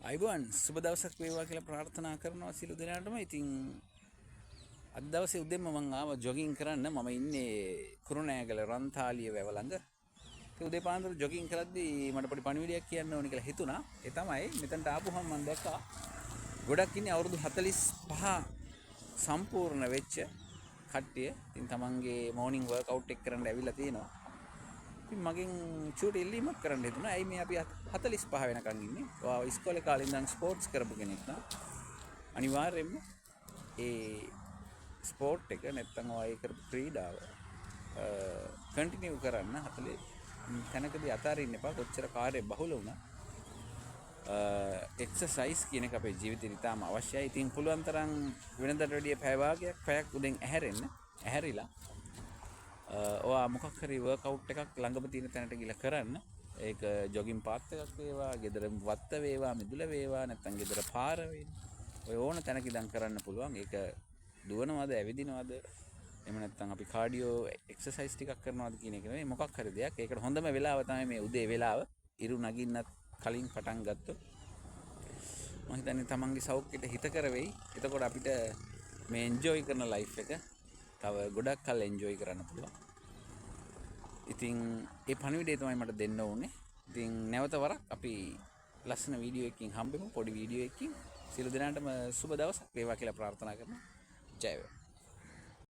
අයිබෝන් සුබ දවසක් වේවා කියලා ප්‍රාර්ථනා කරනවා සියලු දෙනාටම. ඉතින් අද දවසේ උදේම මම ආවා ජොගින් කරන්න. මම ඉන්නේ කුරුණෑගල රන්තාලිය වැව ළඟ. ඒ උදේ පාන්දර ජොගින් කරද්දී මට පොඩි පණිවිඩයක් කියන්න ඕනි කියලා හිතුණා. ඒ තමයි මෙතනට ආපුවම මම දැක්කා ගොඩක් ඉන්නේ අවුරුදු 45 සම්පූර්ණ වෙච්ච කට්ටිය. ඉතින් තමන්ගේ මෝර්නින් වර්ක්අවුට් එක කරන්න ඇවිල්ලා තියෙනවා. ඉතින් මගෙන් චූටි ඉල්ලීමක් කරන්න හිතුණා. ඇයි මේ අපි 45 වෙනකන් ඉන්නේ? ඔයා ඉස්කෝලේ කාලේ ඉඳන් ස්පෝර්ට්ස් කරපු කෙනෙක් නම් අනිවාර්යයෙන්ම ඒ ස්පෝර්ට් එක නැත්තම් ඔයා ඒ කරපු ක්‍රීඩාව කන්ටිනියු කරන්න 40 තැනකදී අතාරින්න එපා. කොච්චර කාර්ය බහුල වුණා. එක්සර්සයිස් කියන එක අපේ ජීවිතේ ඉතාම අවශ්‍යයි. ඉතින් පුළුවන් තරම් වෙනදට වැඩිය පැය භාගයක් පැයක් උදෙන් ඇහැරෙන්න. ඇහැරිලා ඔයා මොකක් හරි වර්ක්අවුට් එකක් ළඟම තියෙන තැනට ගිහලා කරන්න. ඒක ජොගින් පාත් එකක් වේවා, ගෙදර වත්ත වේවා, මිදුල වේවා, නැත්නම් ගෙදර පාර වේවා. ඔය ඕන තැනක ඉඳන් කරන්න පුළුවන්. ඒක දුවනවද, ඇවිදිනවද, එහෙම නැත්නම් අපි කාඩියෝ එක්සර්සයිස් ටිකක් කරනවද කියන එක නෙවෙයි, මොකක් හරි දෙයක්. ඒකට හොඳම වෙලාව තමයි මේ උදේ වෙලාව. ඉරු නගින්නත් කලින් පටන් ගත්තොත් මම හිතන්නේ තමන්ගේ සෞඛ්‍යයට හිතකර වෙයි. එතකොට අපිට මේ එන්ජොයි කරන ලයිෆ් එක තව ගොඩක් කල් එන්ජොයි කරන්න පුළුවන්. ඉතින් ඒ පණිවිඩය තමයි මට දෙන්න ඕනේ. ඉතින් නැවත වරක් අපි ලස්සන වීඩියෝ එකකින් හම්බෙමු, පොඩි වීඩියෝ එකකින්. සියලු දෙනාටම සුබ දවසක් වේවා කියලා ප්‍රාර්ථනා කරනවා. ජය වේවා.